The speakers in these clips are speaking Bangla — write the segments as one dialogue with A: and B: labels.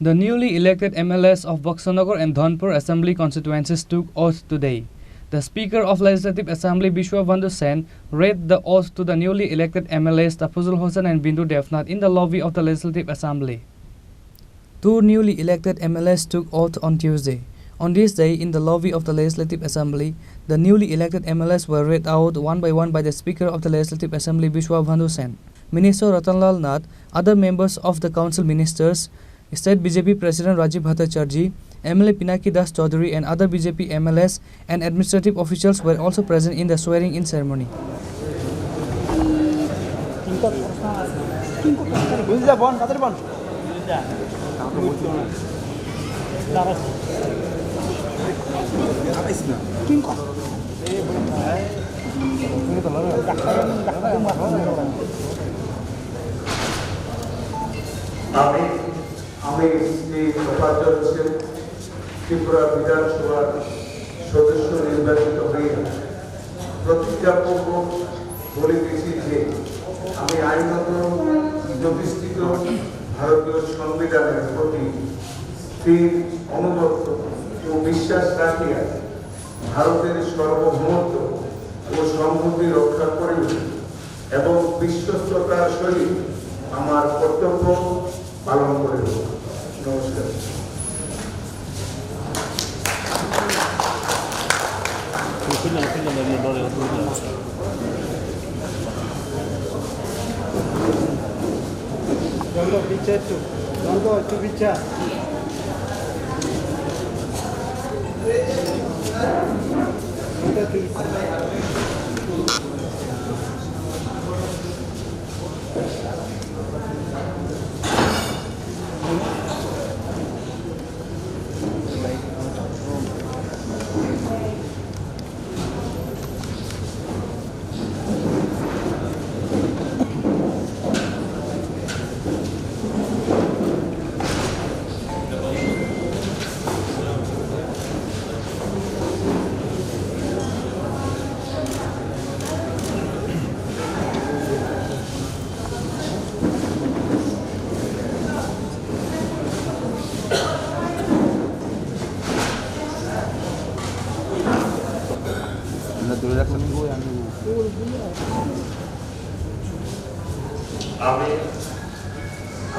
A: The newly elected MLAs of Boxanagar and Dhanpur Assembly constituencies took oath today. The Speaker of Legislative Assembly, Bindu Sen, read the oath to the newly elected MLAs Tafazzal, Hossain and Bindu Debnath in the lobby of the Legislative Assembly. Two newly elected MLAs took oath on Tuesday. On this day, in the lobby of the Legislative Assembly, the newly elected MLAs were read out one by one by the Speaker of the Legislative Assembly, Bindu Sen. Minister Ratanlal Nath, other members of the Council Ministers, State BJP President Rajiv Bhattacharjee, MLA Pinaki Das Chaudhary and other BJP MLAs and administrative officials were also present in the swearing-in ceremony.
B: আমি শ্রী তফাজ্জল হোসেন ত্রিপুরা বিধানসভার সদস্য নির্বাচিত হয়ে প্রতিজ্ঞাপূর্বক বলিতেছি যে আমি আইনত প্রতিষ্ঠিত ভারতীয় সংবিধানের প্রতি স্থির অনুগত ও বিশ্বাস রাখিয়া ভারতের সার্বভৌমত্ব ও সংহতি রক্ষা করিব এবং বিশ্বস্ততার সহিত আমার কর্তব্য পালন করিব। নমস্কার।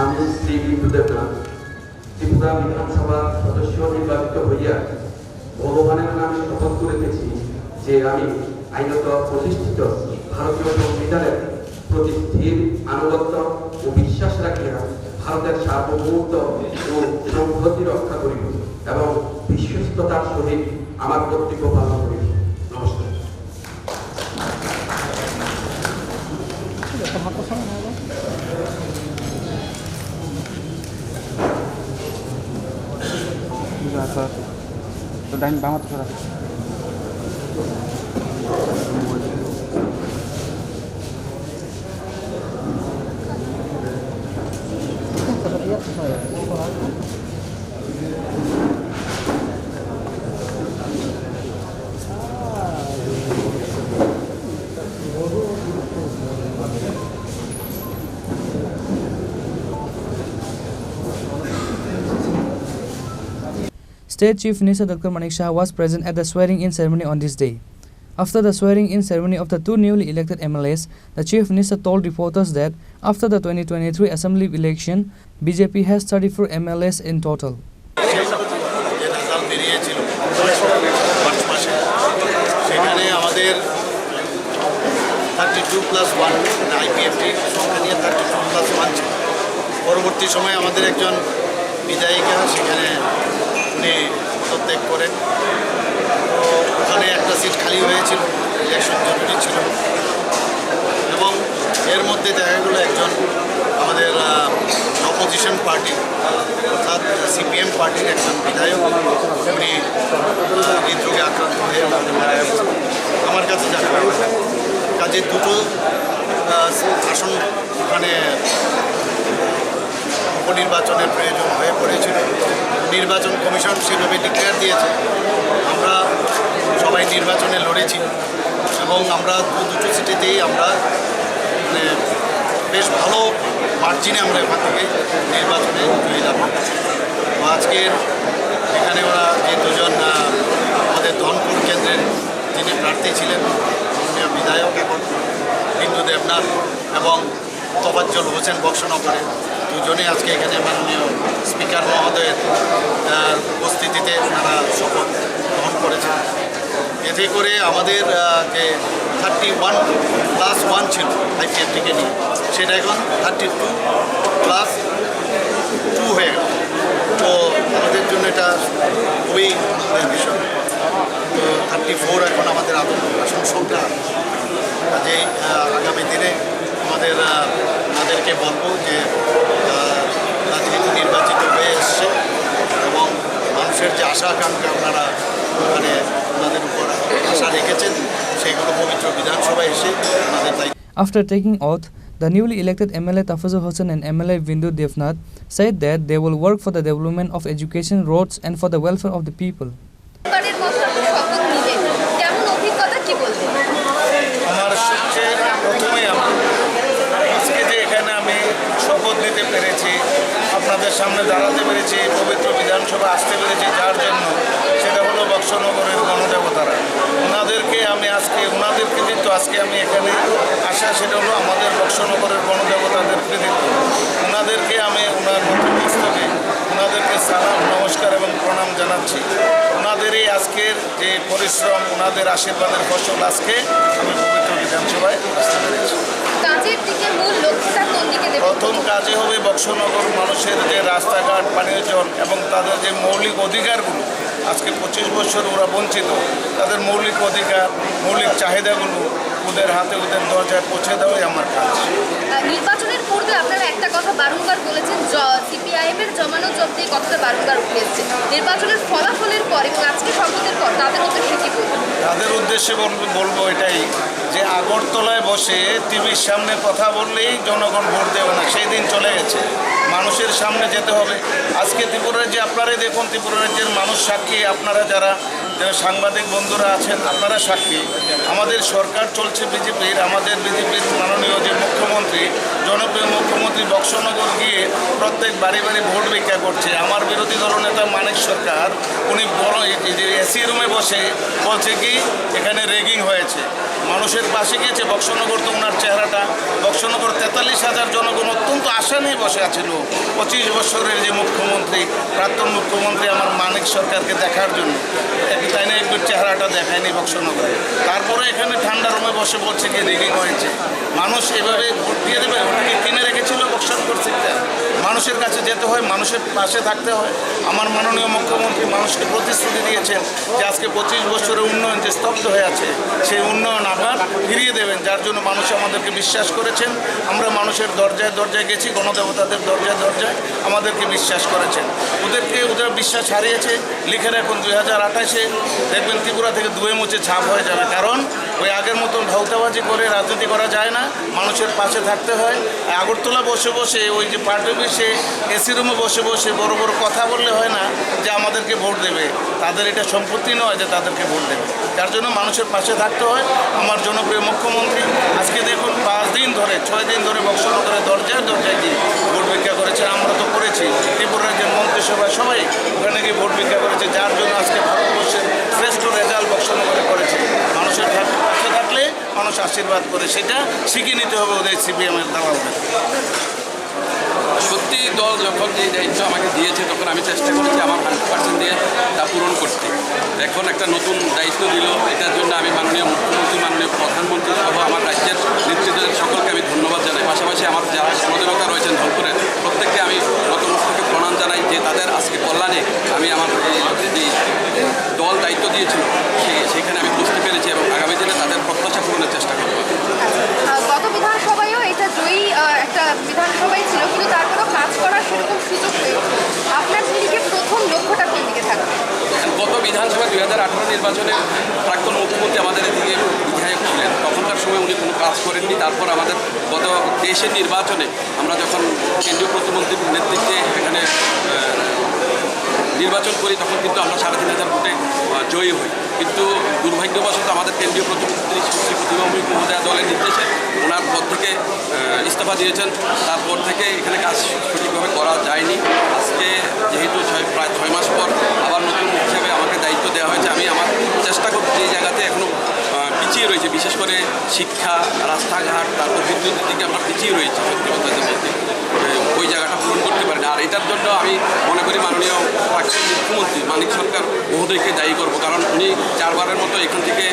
B: আমি শ্রী বিন্দু দেবনাথ ত্রিপুরা বিধানসভা সদস্য নির্বাচিত হইয়া ভগবানের নামে শপথ করিতেছি যে আমি আইনত প্রতিষ্ঠিত ভারতীয় সংবিধানের প্রতি স্থির আনুগত্য ও বিশ্বাস রাখিয়া ভারতের সার্বভৌমত্ব ও সংহতি রক্ষা করিব এবং বিশ্বস্ততার সহিত আমার কর্তব্য পালন করিব। নমস্কার।
C: तो डाइन बामा तो थोड़ा
A: State Chief Minister Dr. Manik Shah was present at the swearing-in ceremony on this day. After the swearing-in ceremony of the two newly elected MLAs, the Chief Minister told reporters that after the 2023 Assembly election, BJP has 34 MLAs in total.
D: উনি পদত্যাগ করেন। তো ওখানে একটা সিট খালি হয়েছিল, ইলেকশন জরুরি ছিল এবং এর মধ্যে দেখা গেলো একজন আমাদের অপোজিশন পার্টি অর্থাৎ সিপিএম পার্টির একজন বিধায়ক উনি হৃদরোগে আক্রান্ত হয়ে মারা গেছেন। আমার কাছে দেখা গেল কাজে দুটো আসন ওখানে উপনির্বাচনের প্রয়োজন হয়ে পড়েছিল। নির্বাচন কমিশন সেভাবে ডিক্লেয়ার দিয়েছে। আমরা সবাই নির্বাচনে লড়েছি এবং আমরা দুটো সিটিতেই আমরা মানে বেশ ভালো মার্জিনে আমরা এখান থেকে নির্বাচনে জয়লাভ করেছি। আজকের এখানে ওরা যে দুজন আমাদের ধনপুর কেন্দ্রের যিনি প্রার্থী ছিলেন মাননীয় বিধায়ক এখন বিন্দু দেবনাথ এবং তফাজ্জল হোসেন বক্সনগরে দুজনেই আজকে এখানে মাননীয় স্পিকার মহোদয়ের উপস্থিতিতে ওনারা শপথ গ্রহণ করেছেন। এতে করে আমাদের যে 31+1 ছিল আইপিএফটিকে নিয়ে, সেটা এখন 32+2 হয়ে গেল। তো আমাদের জন্য এটা খুবই বিষয়। তো 34 এখন আমাদের আসন সংখ্যা। কাজেই আগামী দিনে আমাদেরকে বলবো যে যেহেতু নির্বাচিত হয়ে এসছে এবং মানুষের যে আশা আকাঙ্ক্ষা আপনারা ওখানে ওনাদের উপর আশা রেখেছেন, সেইগুলো পবিত্র বিধানসভায় এসে ওনাদের দায়িত্ব।
A: After taking oath, the newly elected MLA Tafazzal Hossain and MLA Bindu Debnath said that they will work for the development of education, roads and for the welfare of the people.
C: আমার সবচেয়ে প্রথমেই আজকে যে এখানে আমি শপথ নিতে পেরেছি, আপনাদের সামনে দাঁড়াতে পেরেছি, পবিত্র বিধানসভা আসতে পেরেছি, যার জন্য সেটা হলো বক্সনগরের গণদেবতারা। ওনাদেরকে আমি ওনাদের কৃতিত্ব আজকে আমি এখানে আসা, সেটা হলো আমাদের বক্সনগরের গণদেবতাদের কৃতিত্ব। ওনাদেরকে আমি ওনার মধ্যস্থকে ওনাদেরকে সালাম, নমস্কার এবং প্রণাম জানাচ্ছি। ওনাদেরই আজকের যে পরিশ্রম, ওনাদের আশীর্বাদের ফসল আজকে আমি পবিত্র বিধানসভায় আসতে পেরেছি। প্রথম কাজে হবে বক্সনগর মানুষের যে রাস্তাঘাট, পানীয় জল এবং তাদের যে মৌলিক অধিকারগুলো আজকে 25 বছর ওরা বঞ্চিত, তাদের মৌলিক অধিকার, মৌলিক চাহিদাগুলো ওদের হাতে, ওদের দরজায় পৌঁছে দেওয়াই আমার কাজ।
E: নির্বাচনের পূর্বে আপনারা একটা কথা বারংবার বলেছেন, সিপিআইএম এর জমানো জব্দ, এই কথাটা বারংবার উঠে এসেছে। নির্বাচনের ফলাফলের পর এবং আজকে শপথের পর তাদের উদ্দেশ্যে কি বলবেন?
C: তাদের উদ্দেশ্যে বলবো এটাই যে আগরতলায় বসে টিভির সামনে কথা বললেই জনগণ ভোট দেবে না, সেই দিন চলে গেছে। মানুষের সামনে যেতে হবে। আজকে ত্রিপুরার যে আপনারাই দেখুন, ত্রিপুরা রাজ্যের মানুষ সাক্ষী, আপনারা যারা সাংবাদিক বন্ধুরা আছেন আপনারা সাক্ষী। আমাদের সরকার চলছে বিজেপির, আমাদের বিজেপির মাননীয় যে মুখ্যমন্ত্রী, জনপ্রিয় মুখ্যমন্ত্রী বক্সনগর গিয়ে প্রত্যেক বাড়ি বাড়ি ভোট ভিক্ষা করছে। আমার বিরোধী দলনেতা মানিক সরকার উনি এসি রুমে বসে বলছে কি এখানে রেগিং হয়েছে। মানুষের পাশে গিয়েছে বক্সনগর, তো ওনার চেহারাটা বক্সনগর 43,000 জনগণ অত্যন্ত আশা নিয়ে বসে আছিল 25 বছরের যে মুখ্যমন্ত্রী, প্রাক্তন মুখ্যমন্ত্রী আমার মানিক সরকারকে দেখার জন্য। তাই না, একবার চেহারাটা দেখায়নি বক্সনগরে। তারপরে এখানে ঠান্ডা রুমে বসে বলছে কি রেগিং হয়েছে। মানুষ এভাবে ভোট দিয়ে দেবে? ওটাকে কিনে রেখেছিল বক্সনগর সিটটা। মানুষের কাছে যেতে হয়, মানুষের পাশে থাকতে হয়। আমার মাননীয় মুখ্যমন্ত্রী মানুষকে প্রতিশ্রুতি দিয়েছেন যে আজকে 25 বছরের উন্নয়ন যে স্তব্ধ হয়ে আছে, সেই উন্নয়ন আবার ফিরিয়ে দেবেন, যার জন্য মানুষ আমাদেরকে বিশ্বাস করেছেন। আমরা মানুষের দরজায় দরজায় গেছি, গণদেবতাদের দরজায় দরজায় আমাদেরকে বিশ্বাস করেছেন। ওদের বিশ্বাস হারিয়েছে। লিখে রাখুন 2028-এ দেখবেন ত্রিপুরা থেকে ধুয়ে মুছে ছাপ হয়ে যাবে। কারণ ওই আগের মতন ভাউতাবাজি করে রাজনীতি করা যায় না, মানুষের পাশে থাকতে হয়। আগরতলা বসে বসে ওই যে পার্টি অফিসে এসি রুমে বসে বসে বড় বড় কথা বললে হয় না যে আমাদেরকে ভোট দেবে। তাদের এটা সম্পত্তি নয় যে তাদেরকে ভোট দেবে, যার জন্য মানুষের পাশে থাকতে হয়। আমার জনপ্রিয় মুখ্যমন্ত্রী আজকে দেখুন 6 দিন ধরে বক্সনগরের দরজায় দরজায় গিয়ে ভোট ভিক্ষা করেছে। আমরা তো করেছি, ত্রিপুরা রাজ্যের মন্ত্রিসভা সবাই ওখানে গিয়ে ভোট ভিক্ষা করেছে, যার জন্য আজকে ভারতবর্ষের শ্রেষ্ঠ রেজাল্ট বক্সনগরে করেছে। মানুষের পাশে থাকলে মানুষ আশীর্বাদ করে, সেটা শিখে নিতে হবে ওদের সিপিএমের দালালদের।
F: সত্যি দল যখন যে দায়িত্ব আমাকে দিয়েছে তখন আমি চেষ্টা করেছি আমার 100% দিয়ে তা পূরণ করতে। এখন একটা নতুন দায়িত্ব দিল, এটার জন্য আমি মাননীয় মুখ্যমন্ত্রী, মাননীয় প্রধানমন্ত্রী সহ আমার রাজ্যের নেতৃত্বের সকলকে আমি ধন্যবাদ জানাই। পাশাপাশি আমার যারা সহযোগিতা রয়েছেন ধনপুরের প্রত্যেককে আমি নতমস্তকে প্রণাম জানাই যে তাদের আজকে কল্যাণে আমি আমার যে দল দায়িত্ব দিয়েছিল সেখানে আমি বুঝতে পেরেছি এবং আগামী দিনে তাদের প্রত্যাশা পূরণের চেষ্টা করব।
E: গত বিধানসভায়ও এটা জয়ী একটা বিধানসভাই ছিল, কিন্তু তারপরেও কাজ করার সেরকম সুযোগ পেয়েছে। আপনার দিকে প্রথম লক্ষ্যটা কোন দিকে থাকবে?
F: গত বিধানসভা 2018 নির্বাচনে প্রাক্তন মুখ্যমন্ত্রী আমাদের এদিকে বিধায়ক ছিলেন, তখনকার সময় উনি কোনো কাজ করেননি। তারপর আমাদের গত দেশের নির্বাচনে আমরা যখন কেন্দ্রীয় প্রতিমন্ত্রীর নেতৃত্বে এখানে নির্বাচন করি তখন কিন্তু আমরা 3,500 ভোটে জয়ী হই। কিন্তু দুর্ভাগ্যবশত আমাদের কেন্দ্রীয় প্রতিমন্ত্রী শ্রী প্রতিমন্ত্রী মহোদয়া দলের নির্দেশে ওনার পদ থেকে ইস্তফা দিয়েছেন। তারপর থেকে এখানে কাজ সঠিকভাবে করা যায়নি। আজকে যেহেতু প্রায় 6 শিক্ষা, রাস্তাঘাট, তারপর বিদ্যুতের দিকে আমরা পিছিয়ে রয়েছি সত্যি কথা যে বলতে। ওই জায়গাটা পূরণ করতে পারি না। আর এটার জন্য আমি মনে করি মাননীয় প্রাক্তন মুখ্যমন্ত্রী মানিক সরকার মহোদয়কে দায়ী করব, কারণ উনি 4 বারের মতো এখান থেকে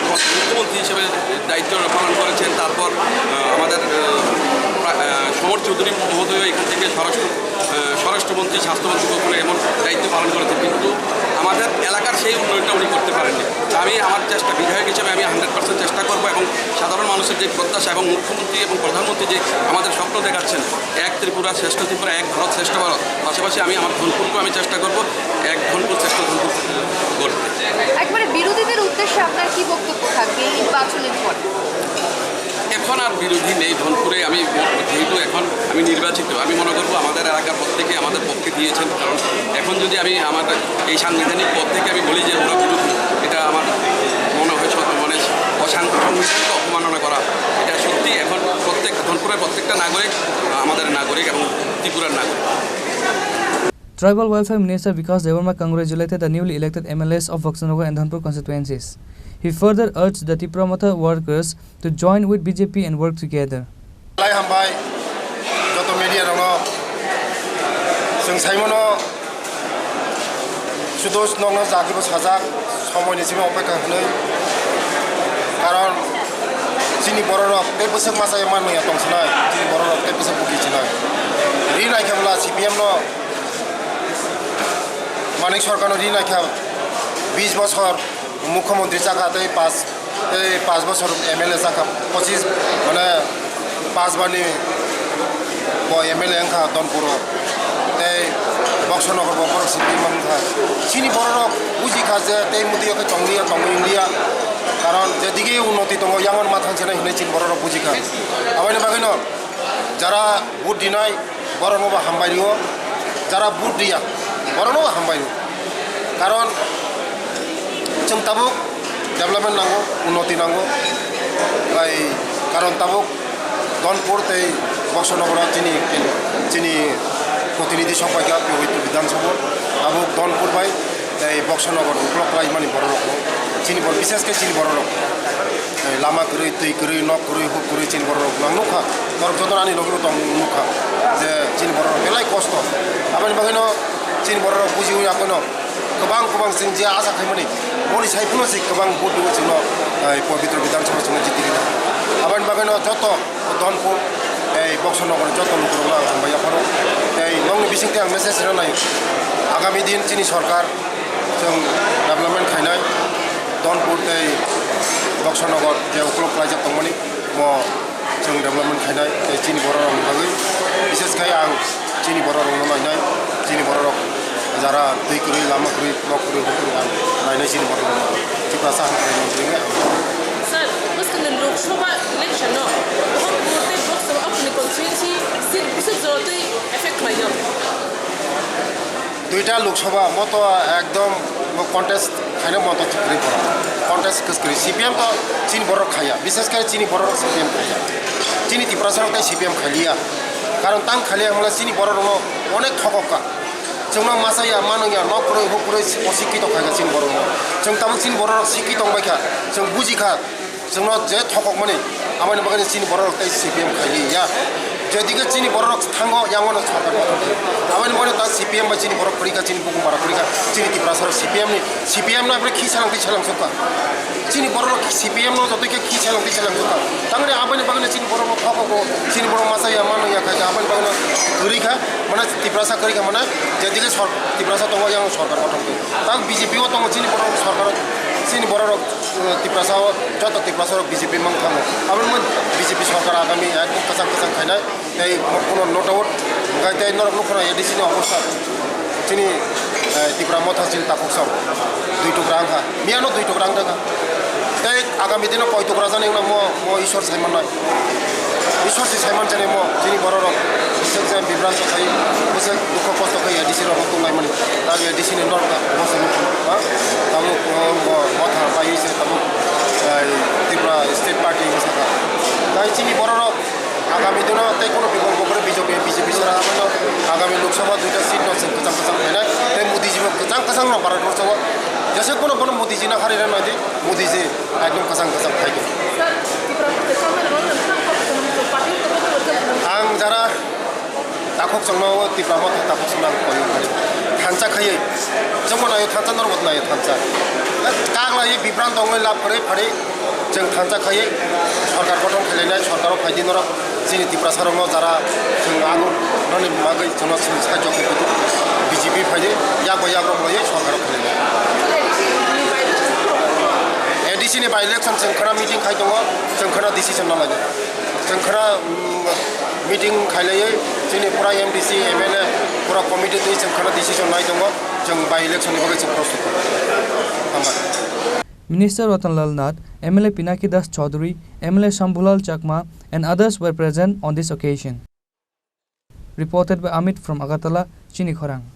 F: মুখ্যমন্ত্রী হিসেবে দায়িত্ব পালন করেছেন। তারপর আমাদের সমর চৌধুরী মহোদয় এখান থেকে স্বরাষ্ট্রমন্ত্রী, স্বাস্থ্যমন্ত্রী কখনো এমন দায়িত্ব পালন করেছেন, কিন্তু আমাদের এলাকার সেই উন্নয়নটা উনি করতে পারেননি। আমি আমার চেষ্টা বিধায়ক হিসেবে আমি 100% চেষ্টা করব, এবং সাধারণ মানুষের যে প্রত্যাশা এবং মুখ্যমন্ত্রী এবং প্রধানমন্ত্রী যে আমাদের স্বপ্ন দেখাচ্ছেন এক ত্রিপুরা, শ্রেষ্ঠ ত্রিপুরা, এক ভারত, শ্রেষ্ঠ ভারত, পাশাপাশি আমি আমার ধনপুরকেও আমি চেষ্টা করব এক ধনপুর, শ্রেষ্ঠ ধনপুর করতে।
E: একবারে বিরোধীদের উদ্দেশ্যে আপনার কি বক্তব্য থাকবে এই নির্বাচনের পর?
F: এখন আর বিরোধী নেই ধনপুরে। আমি যেহেতু এখন আমি নির্বাচিত, আমি মনে করবো আমাদের এলাকার প্রত্যেকে আমাদের পক্ষে দিয়েছেন, কারণ এখন যদি আমি আমার এই সাংবিধানিক পদ থেকে আমি বলি যে ওরা বিরোধী, এটা আমার মনে হয় মানে অসাংবিধানিক অপমাননা করা। এটা সত্যি এখন ধনপুরের প্রত্যেকটা নাগরিক আমাদের নাগরিক এবং ত্রিপুরার নাগরিক।
A: Tribal Welfare Minister Vikas Devarma congratulated the newly elected MLAs of Vaksanagar and Dhanpur constituencies. He further urged the Tripura workers to join with BJP and work together.
G: हामबाय जत मिडिया दङ जों साइमनो सुदोष नंनो जागिबो साजा समयनिसिम अपेक्षा होनो कारण जोंनि बर' रक बे बोसोर मासाय माननाया दंसनाय जोंनि बर' रक बे बोसोर बुगिसिनाय रि नायखाब्ला सिपिएम न मानिक सरकार रि नायखा 20 বছর मुख्यमंत्री जागाते 5 বছর MLA जागा 25 माने 5 बारनि MLA अंखा धनपुर बक्सनगर बर' सिपिएम अंखा चिनी बर' रक बुजिखा जे ते मुदियाखौ तंलिया कारण जेदिके उन्नति दङ यांगन माथांसेना हिने चिन बर' रक बुजिखा आबायनि बागैनो जारा भोट दिनाय बर' नबा हामबायरियो जारा भोट दिया बर' नबा हामबायरियो कारण जों ताबुक डेभलपमेन्ट नांगौ उन्नति नांगौ कारण ताबुक धनपुर तै बक्सनगर चिनी प्रतिनिधि सभा पवित्र विधानसभा ताबुक धनपुर बाय तै बक्सनगर ब्लक राजमानी बर' रक चिनी बर विशेषके चिनी बर' रक लामा करै दै करै न करै हुक करै चिनी बर' रक नांगौखा बर जतनानि लगे दं नुखा जे चिनी बर' रक बेलाय खस्थ आबानि बागैनो चिनी बर' रक बुजियो आखौनो गोबां जों जे आसा खालामोनि बनि साइफुनो जे गोबां भोट दङ जोंनो पवित्र विधानसभा जोंनो जितिनो आबानि बागैनो जत धनपुर बक्सनगर जत लुकुरला हामबाय आफारो नंनि बिसिंथे आं मेसेज होनाय आगामी दिन चिनी सरकार जों डेभलपमेन्ट खायनाय धनपुर बक्सनगर जे उपलब्ध रायजो दंमोन जों डेभलपमेन्ट खायनाय चिनी बर' रकनि बागै बिसेसखाय आं चिनी बर' रकनो नायनाय चिनी बर' रक जारा दै करै लामा करै न करै हुकरै आं नायनाय चिनी बर' रक टिप्रा साहानिफ्राय मोनफैङो
H: सर उसके लोकसभा इलेक्शन न बहुत वोटे लोकसभा अपनी कॉन्स्टिट्यूएंसी सिर्फ उसे जरूरत इफेक्ट लाइयो
G: दुईटा लोकसभा म तो एकदम कन्टेस्ट खाने म तो चिक्री पड़ा कन्टेस्ट कस्करी सीपीएम तो चिनी बर' रक खाया विशेषकर चिनी बर' रक सीपीएम खाया चिनी टिप्रा साहानिफ्राय सीपीएम खालिया कारण तां खालिया हमला चिनी बर' रक अनेक ठगका जोंना मासाया मानोया न करै हुकरै अशिक्षित खायगा चिनी बर' रक जों ताबुक चिनी बर' रक शिक्षित दंबायखा जों बुजिखा जोंना जे ठगक माने आमायनि बागै चिनी बर' रक सीपीएम खालिया जेदिके चिनी बर' रक थांगो यांगन सरकार आमायनि बागै ता सीपीएम बा चिनी बर' रक करिका चिनी बुकुमारा करिका चिनी टिप्रा सार सीपीएम ना फ्राय खि सालांथि सका चिनी बर' रक सीपीएम न जतके खि सालांथि सका तांगरे आमायनि बागै चिनी बर' रक ठगको चिनी बर' मासाया मानोया खायगा आमायनि बागै करिका माने टिप्रा सा करिका माने जेदिके टिप्रा सा दंगो यांग सरकार गठन तां बीजेपी ओ दंगो चिनी बर' रक सरकार चिनी बर' रक टिप्रा सा जत टिप्रा सा बीजेपी mang थाङो आबोमोन बीजेपी सरकार आगामी एकदम कसां खायनाय तै कोनो नो डाउट गाय तै नरक नखरा एडिसिनि अवस्था चिनी टिप्रा मथा चिन ताकसौ दुई टुकरा आंखा मियानो दुई टुकरा आंखा तै आगामी दिनाव कय टुकरा जानाय उनाव म ईश्वर साइमननाय ईश्वर साइमन जाने म चिनी बर' रक बिसोर बिब्रान्त थायो बिसोर दुख खस्थ खायो एडिसिनि रक दंनायमोन दा बे एडिसिनि नरका बसो ताबुक मथा पाइसे ताबुक त्रिपुरा स्टेट पार्टी हिसाबै दा चिनी बर' रक आगामी दिनाव तै कोनो विकल्प करे बीजेपी सारा आगामी लोकसभा दुईटा सीट न जों गोजां खायनाय तै मोदीजीबो गोजां न भारतवर्षआव जैसे कोनो मोदीजी ना हारिना नायदि मोदीजी एकदम गोजां खायगोन Ang jara takok songno Tripura mo takok songna koyo kari thancha khayai jongmo nayo thancha nor bot nayo thancha kagla ye bibran dongoi lab kore phare jeng thancha khayai sarkar gotong khailai sarkar phaidi nor jini Tripura sarong jara jeng agu noni magai jono sajo ko BJP phaidi yago moye sarkar khailai ADC ni by election jeng khara meeting khai dong jeng khara decision na lagi jeng khara meeting khailai jini pura MDC MLA pura committee to jeng khara decision nai dong jeng by election ni bagai jeng prostut hamar
A: Minister Ratanlal Nath, MLA Pinaki Das Chaudhary, MLA Shambhulal Chakma and others were present on this occasion. Reported by Amit from Agartala, Chini Khorang.